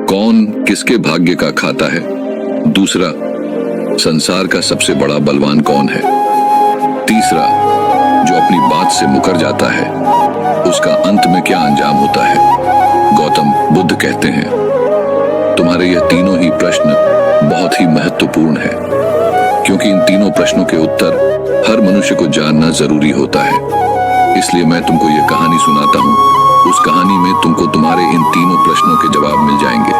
कौन किसके भाग्य का खाता है। दूसरा, संसार का सबसे बड़ा बलवान कौन है। तीसरा, जो अपनी बात से मुकर जाता है उसका अंत में क्या अंजाम होता है। गौतम बुद्ध कहते हैं, तुम्हारे यह तीनों ही प्रश्न बहुत ही महत्वपूर्ण है, क्योंकि इन तीनों प्रश्नों के उत्तर हर मनुष्य को जानना जरूरी होता है। इसलिए मैं तुमको यह कहानी सुनाता हूँ। उस कहानी में तुमको तुम्हारे इन तीनों प्रश्नों के जवाब मिल जाएंगे।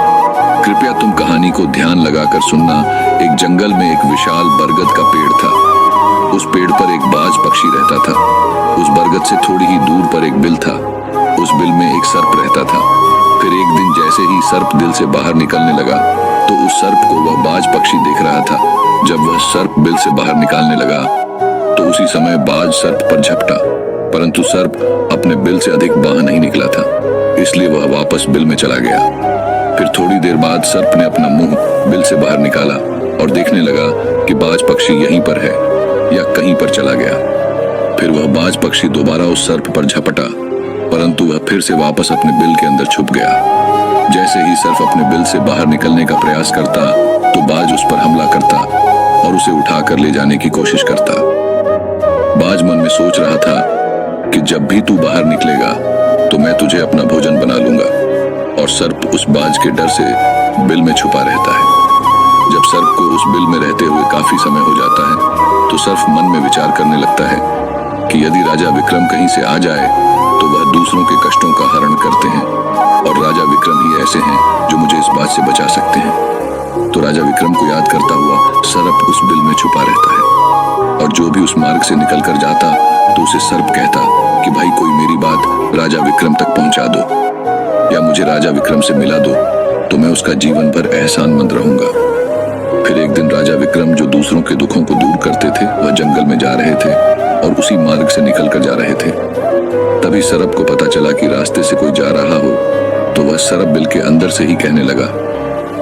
कृपया तुम कहानी को ध्यान लगाकर सुनना। एक जंगल में एक विशाल बरगद का पेड़ था। उस पेड़ पर एक बाज पक्षी रहता था। उस बरगद से थोड़ी ही दूर पर एक बिल था। उस बिल में एक सर्प रहता था। फिर एक दिन जैसे ही सर्प दिल से बाहर निकलने लगा तो उस सर्प को वह बाज पक्षी देख रहा था। जब वह सर्प बिल से बाहर निकालने लगा तो उसी समय बाज सर्प पर झपटा, परंतु सर्प अपने बिल से अधिक बाहर नहीं निकला था, इसलिए वह वापस बिल में चला गया। फिर थोड़ी देर बाद सर्प ने अपना मुंह बिल से बाहर निकाला और देखने लगा कि बाज पक्षी यहीं पर है या कहीं पर चला गया। फिर वह बाज पक्षी दोबारा उस सर्प पर झपटा, परंतु वह फिर से वापस अपने बिल के अंदर छुप गया। जैसे ही सर्प अपने बिल से बाहर निकलने का प्रयास करता तो बाज उस पर हमला करता और उसे उठाकर ले जाने की कोशिश करता। बाज मन में सोच रहा था कि जब भी तू बाहर निकलेगा तो मैं तुझे अपना भोजन बना लूंगा, और सर्प उस बाज के डर से बिल में छुपा रहता है। जब सर्प को उस बिल में रहते हुए काफी समय हो जाता है तो सर्प मन में विचार करने लगता है कि यदि राजा विक्रम कहीं से आ जाए तो वह दूसरों के कष्टों का हरण करते हैं, और राजा विक्रम ही ऐसे हैं जो मुझे इस बात से बचा सकते हैं। तो राजा विक्रम को याद करता हुआ सर्प उस बिल में छुपा रहता है, और जो भी उस मार्ग से निकल कर जाता तो उसे सर्प कहता कि भाई कोई मेरी बात राजा विक्रम तक पहुंचा दो, या मुझे राजा विक्रम से मिला दो तो मैं उसका जीवन भर एहसानमंद रहूंगा। फिर एक दिन राजा विक्रम, जो दूसरों के दुखों को दूर करते थे, वह जंगल में जा रहे थे और उसी मार्ग से निकल कर जा रहे थे। तभी सर्प को पता चला कि रास्ते से कोई जा रहा हो, तो वह सर्प बिल के अंदर से ही कहने लगा,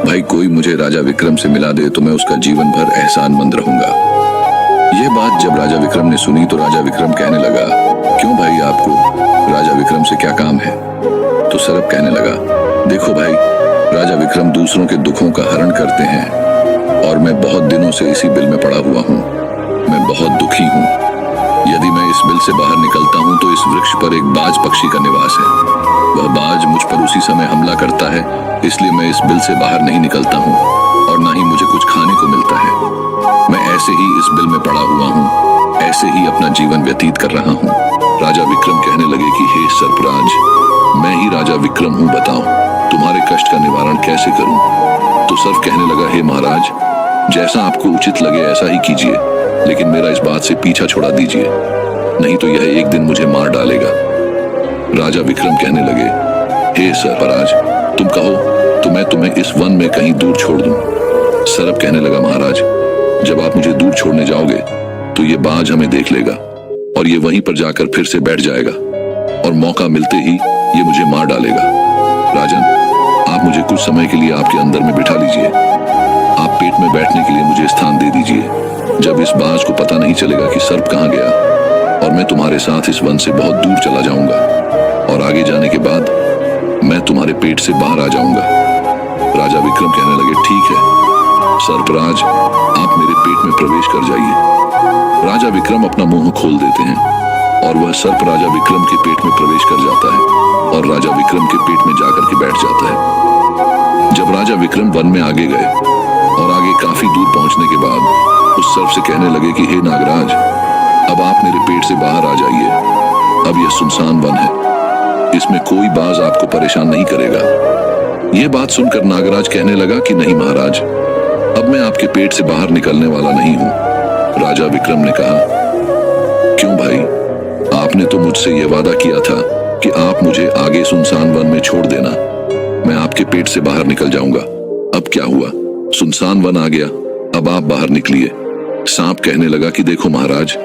भाई कोई मुझे राजा विक्रम से मिला दे तो मैं उसका जीवन भर एहसानमंद रहूंगा। यह बात जब राजा विक्रम ने सुनी तो राजा विक्रम कहने लगा, क्यों भाई, आपको राजा विक्रम से क्या काम है। तो सर्प कहने लगा, देखो भाई, राजा विक्रम दूसरों के दुखों का हरण करते हैं और मैं बहुत दिनों से इसी बिल में पड़ा हुआ हूँ। मैं बहुत दुखी हूँ। यदि मैं इस बिल से बाहर निकलता हूँ तो इस वृक्ष पर एक बाज पक्षी का निवास है। वह बाज मुझ पर उसी समय हमला करता है, इसलिए मैं इस बिल से बाहर नहीं निकलता हूँ और ना ही मुझे कुछ खाने को मिलता है। मैं ऐसे ही इस बिल में पड़ा हुआ हूँ, ऐसे ही अपना जीवन व्यतीत कर रहा हूँ। राजा विक्रम कहने लगे कि हे सर्पराज, मैं ही राजा विक्रम हूँ, बताओ तुम्हारे कष्ट का निवारण कैसे करूं। तो सर्प कहने लगा, हे महाराज, जैसा आपको उचित लगे ऐसा ही कीजिए, लेकिन मेरा इस बात से पीछा छोड़ा दीजिए, नहीं तो यह एक दिन मुझे मार डालेगा। राजा विक्रम कहने लगे, हे सर्पराज, तुम कहो तो मैं तुम्हें इस वन में कहीं दूर छोड़ दूं। सर्प कहने लगा, महाराज, जब आप मुझे दूर छोड़ने जाओगे तो ये बाज हमें देख लेगा और ये वहीं पर जाकर फिर से बैठ जाएगा और मौका मिलते ही ये मुझे मार डालेगा। राजन, आप मुझे कुछ समय के लिए आपके अंदर में बिठा लीजिए। आप पेट में बैठने के लिए मुझे स्थान दे दीजिए। जब इस बाज को पता नहीं चलेगा कि सर्प कहाँ गया, और मैं तुम्हारे साथ इस वन से बहुत दूर चला जाऊंगा, और आगे जाने के बाद मैं तुम्हारे पेट से बाहर आ जाऊंगा। राजा विक्रम कहने लगे, ठीक है सर्पराज, आप मेरे पेट में प्रवेश कर जाइए। राजा विक्रम अपना मुंह खोल देते हैं और वह सर्प राजा विक्रम के पेट में प्रवेश कर जाता है और राजा विक्रम के पेट में जाकर के बैठ जाता है। जब राजा विक्रम वन में आगे गए और आगे काफी दूर पहुंचने के बाद उस सर्प से कहने लगे कि हे नागराज, अब आप मेरे पेट से बाहर आ जाइए। अब यह सुनसान वन है, इसमें कोई बाज आपको परेशान नहीं करेगा। यह बात सुनकर नागराज कहने लगा कि नहीं महाराज, अब मैं आपके पेट से बाहर निकलने वाला नहीं हूं। राजा विक्रम ने कहा, क्यों भाई, आपने तो मुझसे यह वादा किया था कि आप मुझे आगे सुनसान वन में छोड़ देना, मैं आपके पेट से बाहर निकल जाऊंगा। अब क्या हुआ, सुनसान वन आ गया, अब आप बाहर निकलिए। सांप कहने लगा कि देखो महाराज,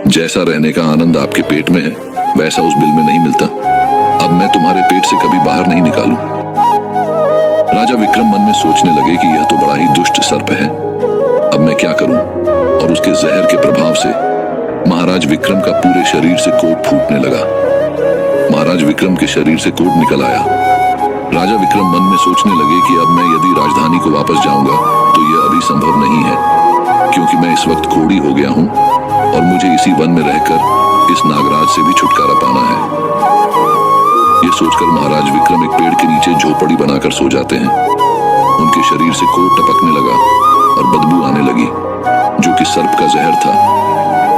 जैसा रहने का आनंद आपके पेट में है वैसा उस बिल में नहीं मिलता। अब मैं तुम्हारे पेट से कभी बाहर नहीं निकालूं। राजा विक्रम मन में सोचने लगे कि यह तो बड़ा ही दुष्ट सर्प है, अब मैं क्या करूं। और उसके जहर के प्रभाव से महाराज विक्रम का पूरे शरीर से कोट फूटने लगा। महाराज विक्रम के शरीर से कोट निकल आया। राजा विक्रम मन में सोचने लगे कि अब मैं यदि राजधानी को वापस जाऊंगा तो यह अभी संभव नहीं है, क्योंकि मैं इस वक्त कोढ़ी हो गया हूं और मुझे इसी वन में रहकर इस नागराज से भी छुटकारा पाना है। यह सोचकर महाराज विक्रम एक पेड़ के नीचे झोपड़ी बनाकर सो जाते हैं। उनके शरीर से कोढ़ टपकने लगा और बदबू आने लगी, जो कि सर्प का जहर था।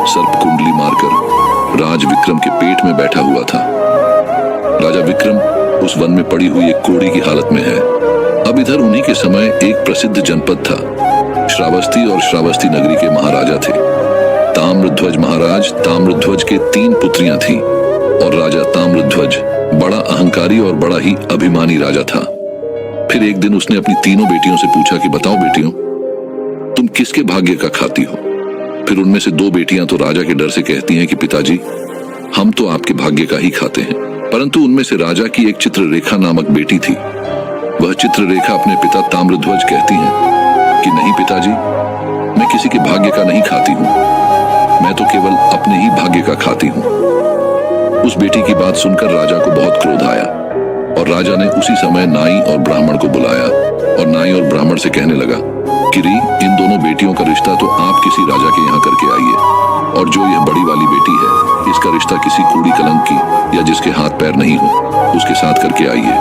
सर्प कुंडली मारकर राज विक्रम के पेट में बैठा हुआ था। राजा विक्रम उस वन में पड़ी हुई एक कोढ़ी की हालत में है। अब इधर उन्हीं के समय एक प्रसिद्ध जनपद था। श्रावस्ती और श्रावस्ती नगरी के महाराजा थे। ताम्रध्वज महाराज ताम्रध्वज के 3 पुत्रियां थीं और राजा ताम्रध्वज बड़ा अहंकारी और बड़ा ही अभिमानी राजा था। फिर एक दिन उसने अपनी तीनों बेटियों से पूछा कि बताओ बेटियों, तुम किसके भाग्य का खाती हो? फिर उनमें से 2 बेटियां तो राजा के डर से कहती हैं कि पिताजी, हम तो आपके भाग्य का ही खाते हैं। परंतु उनमें से राजा की एक चित्ररेखा नामक बेटी थी। वह चित्ररेखा अपने पिता ताम्रध्वज कहती हैं कि नहीं पिताजी, मैं किसी के भाग्य का नहीं खाती हूँ, मैं तो केवल अपने ही भाग्य का खाती हूँ। उस बेटी की बात सुनकर राजा को बहुत क्रोध आया और राजा ने उसी समय नाई और ब्राह्मण को बुलाया और नाई और ब्राह्मण से कहने लगा कि इन दोनों बेटियों का रिश्ता तो आप किसी राजा के यहाँ करके आइए, और जो यह बड़ी वाली बेटी है इसका रिश्ता किसी कूड़ी कलंक की या जिसके हाथ पैर नहीं हो उसके साथ करके आइए।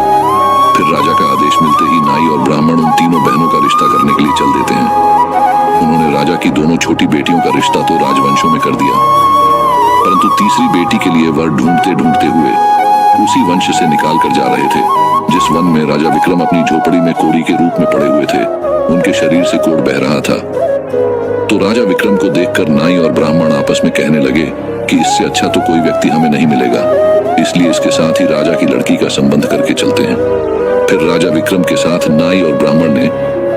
फिर राजा का आदेश मिलते ही नाई और ब्राह्मण उन तीनों बहनों का रिश्ता करने के लिए चल देते हैं। उन्होंने राजा की दोनों छोटी बेटियों का रिश्ता तो राजवंशों में कर दिया, परंतु तीसरी बेटी के लिए वर ढूंढते ढूंढते हुए उसी वंश से निकाल कर जा रहे थे जिस वन में राजा विक्रम अपनी झोपड़ी में कोढ़ी के रूप में पड़े हुए थे। उनके शरीर से कोढ़ बह रहा था। तो राजा विक्रम को देखकर नाई और ब्राह्मण आपस में कहने लगे कि इससे अच्छा तो कोई व्यक्ति हमें नहीं मिलेगा, इसलिए इसके साथ ही राजा की लड़की का संबंध करके चलते हैं। फिर राजा विक्रम के साथ नाई और ब्राह्मण ने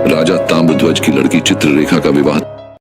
राजा ताम्रध्वज की लड़की चित्ररेखा का विवाह